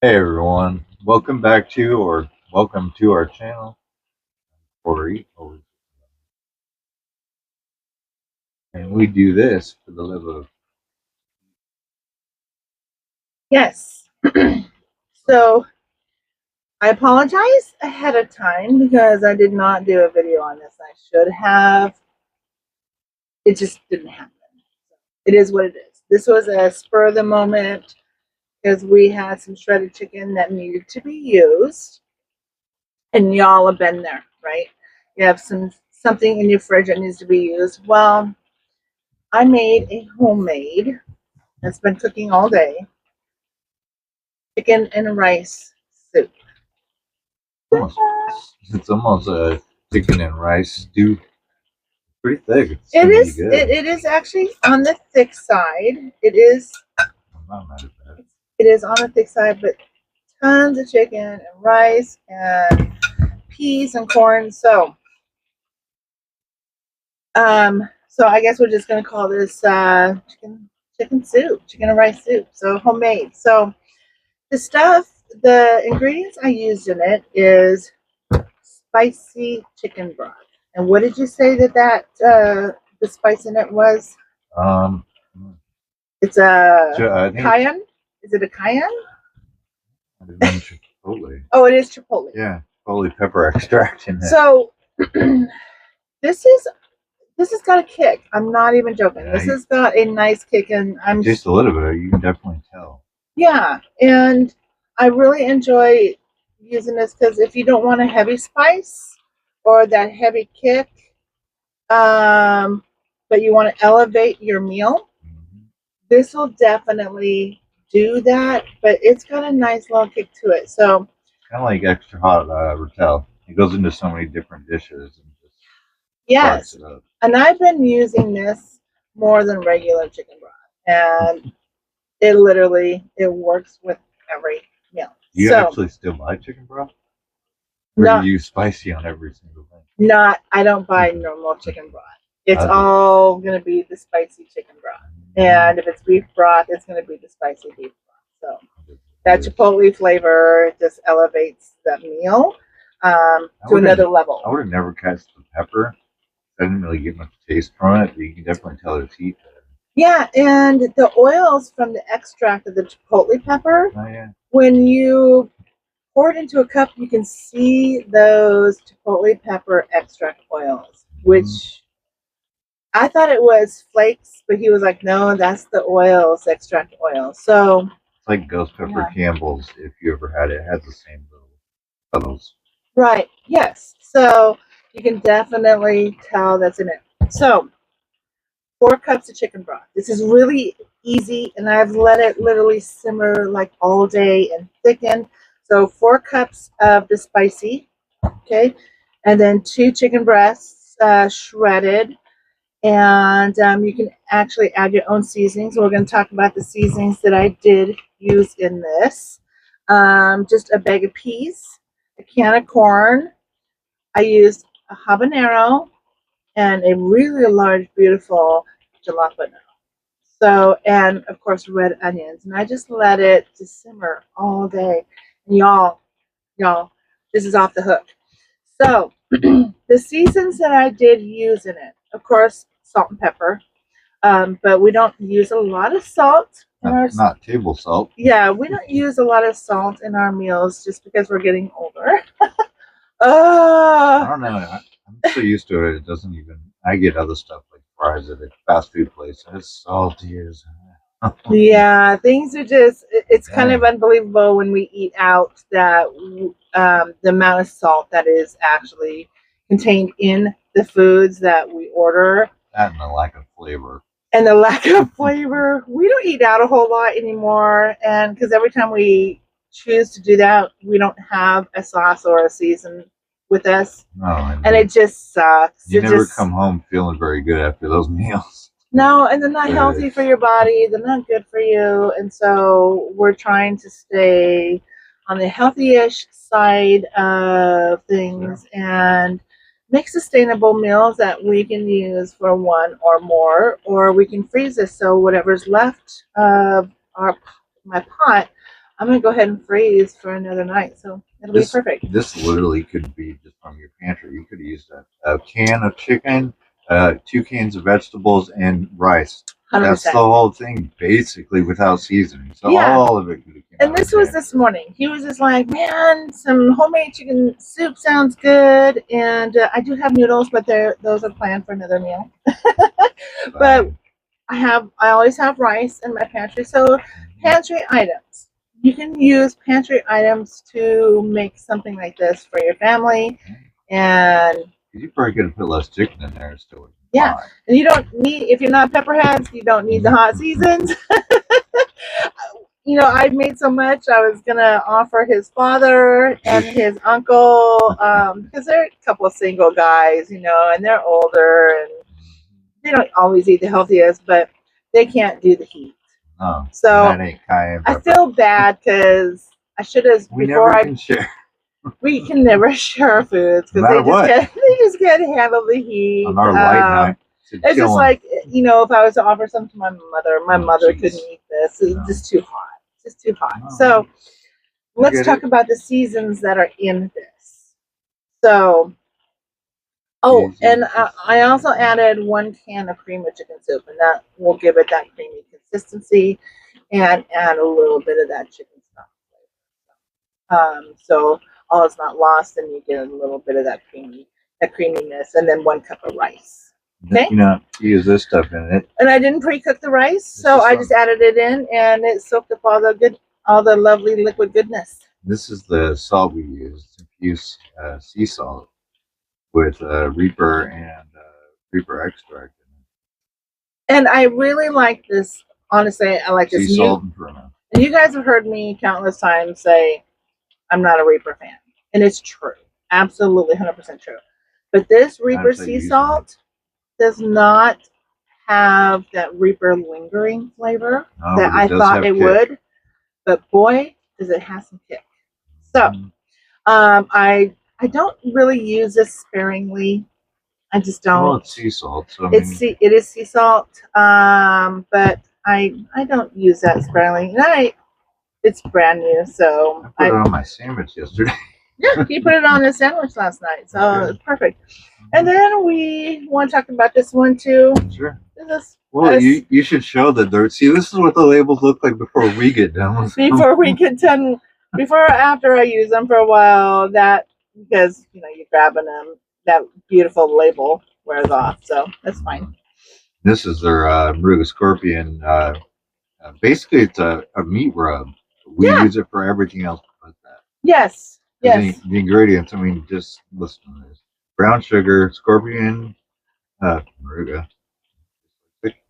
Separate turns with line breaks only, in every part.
Hey everyone, welcome to our channel, Corey, and we do this for the love of.
Yes. So I apologize ahead of time because I did not do a video on this. I should have. It just didn't happen. It is what it is. This was a spur of the moment because we had some shredded chicken that needed to be used, and y'all have been there, right? You have something in your fridge that needs to be used. Well, I made a homemade. That's been cooking all day. Chicken and rice soup.
Almost, it's almost a chicken and rice stew. Pretty thick. It's
It
gonna be
is.
good.
It is actually on the thick side. It is.
I'm not mad at that.
It is on the thick side, but tons of chicken and rice and peas and corn. So I guess we're just gonna call this chicken soup, chicken and rice soup. So homemade. So the ingredients I used in it is spicy chicken broth. And what did you say the spice in it was?
Um,
It's a
I think
cayenne. Is it a cayenne?
it's chipotle.
Oh, it is chipotle.
Yeah, chipotle pepper extract in it.
So this is this has got a kick. I'm not even joking.
Yeah,
This has got a nice kick, and I'm
just a little bit. You can definitely tell.
yeah, and I really enjoy using this because if you don't want a heavy spice or that heavy kick, um, but you want to elevate your meal, this will definitely do that. But it's got a nice little kick to it. So
kind of like extra hot rotel. It goes into so many different dishes and just
yes,
it up.
and I've been using this more than regular chicken broth, and it works with every meal.
You actually still buy chicken broth? Or
Not,
do you use spicy on every single thing?
I don't buy normal chicken broth. It's all gonna be the spicy chicken broth, and if it's beef broth, it's gonna be the spicy beef broth. So that chipotle flavor just elevates that meal to another level.
I would have never catched the pepper. I didn't really get much taste from it, but you can definitely tell there's heat there.
Yeah, and the oils from the extract of the chipotle pepper, when you pour it into a cup, you can see those chipotle pepper extract oils, which I thought it was flakes, but he was like, no, that's the oils, extract oil. So
it's like ghost pepper Campbell's. If you ever had it, it has the same little puddles.
Right. Yes. So you can definitely tell that's in it. So 4 cups of chicken broth. This is really easy, and I've let it literally simmer like all day and thicken. So 4 cups of the spicy, okay, and then 2 chicken breasts shredded, and you can actually add your own seasonings. We're going to talk about the seasonings that I did use in this. Just a bag of peas, a can of corn. I used a habanero and a really large, beautiful jalapeno. So, and of course, red onions. And I just let it to simmer all day. And y'all, this is off the hook. So, the seasons that I did use in it, of course, salt and pepper. But we don't use a lot of salt in our.
Not table salt.
Yeah, we don't use a lot of salt in our meals just because we're getting older. I
don't know. I'm so used to it. It doesn't even. I get other stuff like fries at a fast food place. It's salty as.
Yeah, things are just. It's kind of unbelievable when we eat out that the amount of salt that is actually contained in the foods that we order.
That and the lack of flavor.
And the lack of flavor. We don't eat out a whole lot anymore, and because every time we choose to do that, we don't have a sauce or a season with us.
No,
and it just sucks.
You never come home feeling very good after those meals.
No, and they're not healthy for your body. They're not good for you, and so we're trying to stay on the healthy-ish side of things and make sustainable meals that we can use for one or more, or we can freeze this so whatever's left of my pot, I'm gonna go ahead and freeze for another night, so it'll be perfect.
This literally could be just from your pantry. You could have used a can of chicken, 2 cans of vegetables, and rice.
100%.
That's the whole thing, basically, without seasoning. So
Yeah.
all of it could have came
And
out
this
of
was
the
this
pantry.
morning. He was just like, man, some homemade chicken soup sounds good, and I do have noodles, but those are planned for another meal. But I always have rice in my pantry. So pantry items. You can use pantry items to make something like this for your family, and
You probably could have put less chicken in there still.
yeah, and you don't need, if you're not pepperheads, you don't need the hot seasons. You know, I made so much. I was gonna offer his father and his uncle, because they're a couple of single guys, you know, and they're older and they don't always eat the healthiest, but they can't do the heat.
Oh,
So
that ain't cayenne
I
pepper.
feel bad because I should have
We
before
never
I
can share.
we can never share foods
No
because
matter what.
they just can't handle the heat.
On our light night,
It's just like, you know, if I was to offer some to my mother
geez.
couldn't eat this. It's
No.
just too hot. It's just too hot.
No.
So let's
get
talk
it.
about the seasons that are in this. So, oh, and I also added 1 can of cream of chicken soup, and that will give it that creamy consistency and add a little bit of that chicken stock flavor. So all is not lost, and you get a little bit of that creaminess, and then 1 cup of rice. Okay.
You know, you use this stuff in it.
And I didn't pre-cook the rice, so I just added it in, and it soaked up all the lovely liquid goodness.
This is the salt we use, infused sea salt with Reaper and Reaper extract.
And I really like this. Honestly, I like this.
Sea salt and ferment.
And you guys have heard me countless times say I'm not a Reaper fan, and it's true, absolutely 100% true. But this Reaper sea salt does not have that Reaper lingering flavor that I thought it would. But boy, does it have some kick. So, I don't really use this sparingly. I just don't.
Well, it's sea salt, so
it is sea salt, but I don't use that sparingly. And it's brand new, so
I put it on my sandwich yesterday.
Yeah, he put it on his sandwich last night, so it's perfect. And then we want to talk about this one too.
Sure. You should show that they're. See, this is what the labels look like before we get done with them.
Before or after I use them for a while, that because you know you're grabbing them, that beautiful label wears off, so that's fine.
This is their Maruga Scorpion. Basically, it's a meat rub. We use it for everything else but that.
Yes. Yes.
The ingredients. I mean, just listen to this: brown sugar, scorpion, Maruga.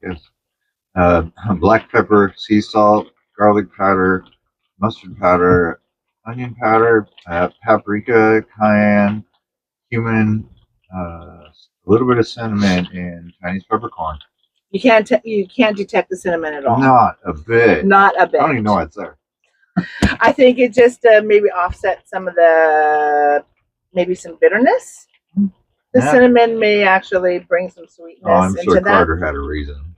Yes. Black pepper, sea salt, garlic powder, mustard powder, onion powder, paprika, cayenne, cumin, a little bit of cinnamon, and Chinese peppercorn.
You can't detect the cinnamon at all.
Not a bit.
Not a bit.
I don't even know why it's there.
I think it just maybe offset some of maybe some bitterness. The cinnamon may actually bring some sweetness. Oh,
I'm sure Carter had a reason.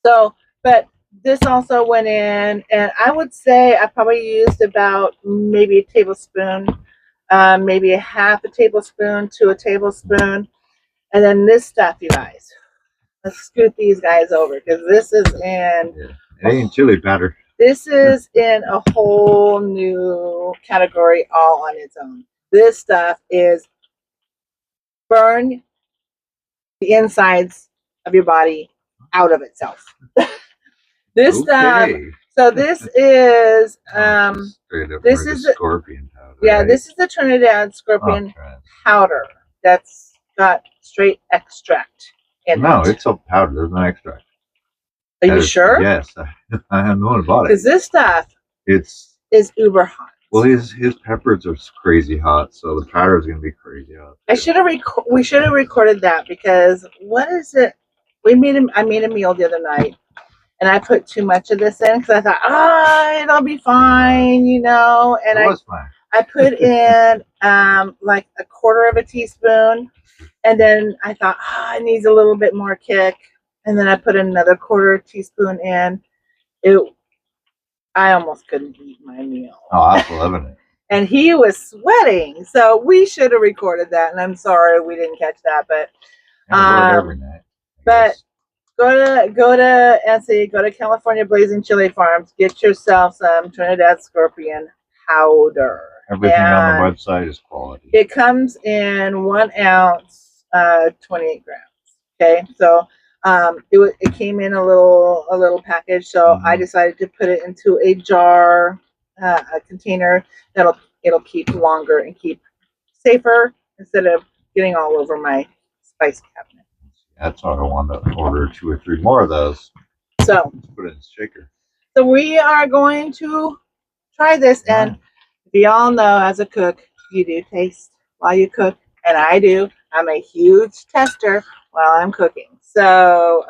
So, but this also went in, and I would say I probably used about maybe a tablespoon, maybe a half a tablespoon to a tablespoon. And then this stuff, you guys. Let's scoot these guys over because this is in.
Yeah. It ain't chili powder.
This is in a whole new category all on its own. This stuff is burn the insides of your body out of itself. This stuff. So this is this is the
scorpion powder.
Yeah, right? This is the Trinidad scorpion powder that's got straight extract in it.
No, it's a powder. There's no extract.
Are you sure?
Yes, I have known about it.
Because this stuff is uber hot.
Well, his peppers are crazy hot, so the powder is gonna be crazy hot.
We should have recorded that because what is it? I made a meal the other night, and I put too much of this in because I thought, it'll be fine, you know. And
it was fine.
I put in like a quarter of a teaspoon, and then I thought, it needs a little bit more kick, and then I put another quarter teaspoon in. I almost couldn't eat my meal.
Oh, I was loving it.
And he was sweating. So we should have recorded that. And I'm sorry we didn't catch that. But
Yeah, every night.
but go to Etsy, go to California Blazing Chili Farms, get yourself some Trinidad Scorpion powder.
Everything on the website is quality.
It comes in 1 ounce, 28 grams. Okay, so it came in a little package. So I decided to put it into a jar, a container it'll keep longer and keep safer instead of getting all over my spice cabinet.
That's why I wanted to order 2 or 3 more of those.
So
let's put it in the shaker.
So we are going to try this, and we all know as a cook, you do taste while you cook, and I do. I'm a huge tester while I'm cooking. So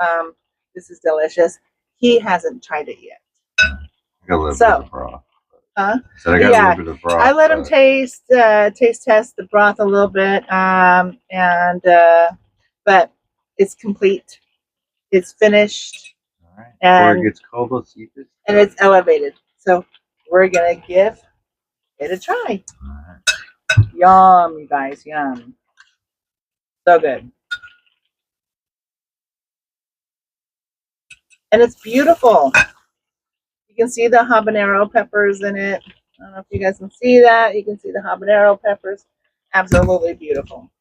this is delicious. He hasn't tried it yet.
I got a little bit of broth.
Huh?
So I got a little bit of broth.
I let him taste test the broth a little bit, but it's complete. It's finished.
All right.
And
before it gets cold, let's eat this.
And it's elevated. So we're gonna give it a try.
All right.
Yum, you guys, yum. So good. And it's beautiful. You can see the habanero peppers in it. I don't know if you guys can see that. You can see the habanero peppers. Absolutely beautiful.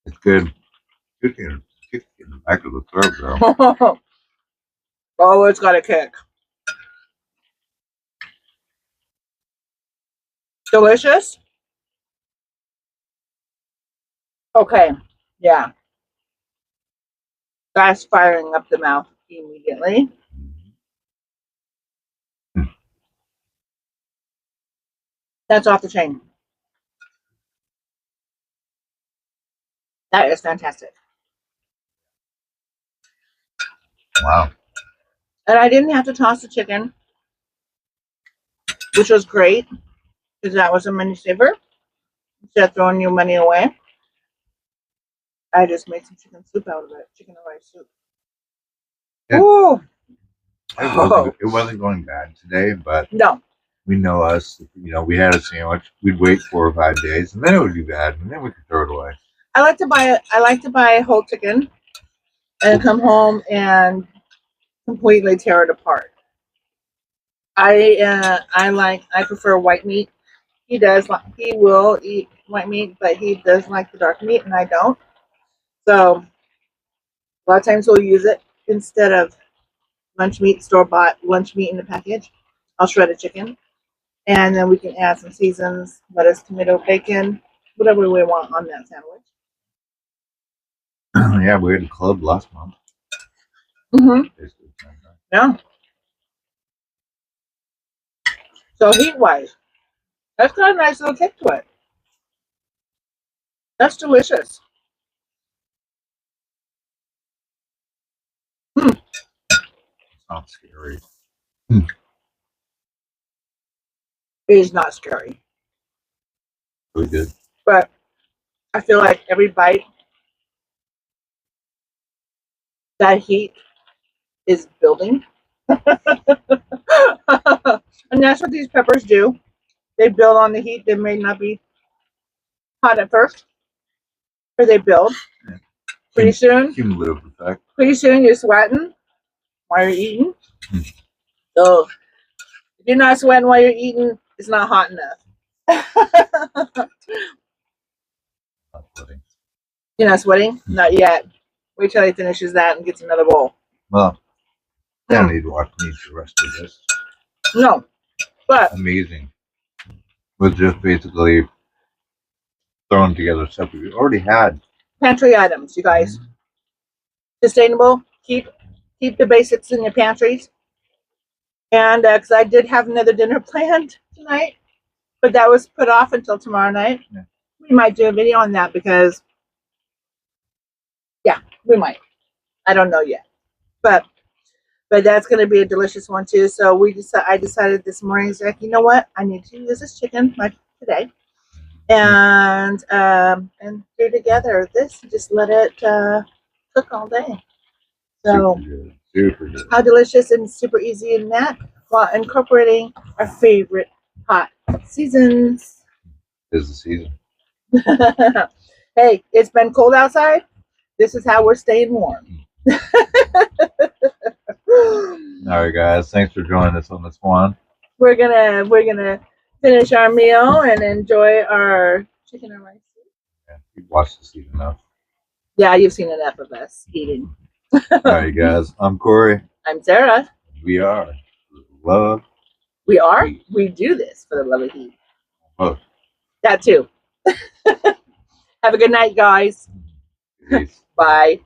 It's good. Kick in the back of the throat, girl.
Oh, it's got a kick. Delicious. Okay, yeah. That's firing up the mouth immediately. That's off the chain. That is fantastic.
Wow.
And I didn't have to toss the chicken, which was great, because that was a money saver. Instead of throwing your money away, I just made some chicken soup out of it. Chicken and rice soup.
Yeah.
Ooh.
It wasn't going bad today, but
no.
We know us. We had a sandwich. We'd wait 4 or 5 days, and then it would be bad, and then we could throw it away.
I like to buy whole chicken and come home and completely tear it apart. I prefer white meat. He will eat white meat, but he does like the dark meat, and I don't. So a lot of times we'll use it instead of lunch meat, store-bought lunch meat in the package. I'll shred a chicken, and then we can add some seasons, lettuce, tomato, bacon, whatever we want on that sandwich.
Yeah, we had a club last month.
Yeah. So heat-wise, that's got a nice little kick to it. That's delicious.
Not scary.
It is not scary.
Really good.
But I feel like every bite, that heat is building. And that's what these peppers do. They build on the heat. They may not be hot at first, but they build.
Yeah.
Pretty soon,
cumulative effect.
Pretty soon you're sweating while you're eating. So if you're not sweating while you're eating, it's not hot enough.
Not sweating.
You're not sweating? Not yet. Wait till he finishes that and gets another bowl.
Well, I don't need to watch the rest of this.
No, but
amazing. Was just basically thrown together stuff we already had.
Pantry items, you guys. Sustainable. Keep the basics in your pantries. And because I did have another dinner planned tonight, but that was put off until tomorrow night.
Yeah.
We might do a video on that because, yeah, we might. I don't know yet, but that's going to be a delicious one too. So I decided this morning, like, you know what? I need to use this chicken like today, and do together this. Just let it cook all day. So
Super good. Super good.
how delicious and super easy in that while incorporating our favorite hot seasons.
Is the season.
Hey, it's been cold outside. This is how we're staying warm.
All right, guys. Thanks for joining us on this one.
We're gonna finish our meal and enjoy our chicken and rice.
Yeah, you've watched the season enough.
Yeah, you've seen enough of us eating.
All right, guys. I'm Corey.
I'm Sarah.
We are Love.
We are.
Heat.
We do this for the love of heat.
Oh,
That too. Have a good night, guys.
peace.
Bye.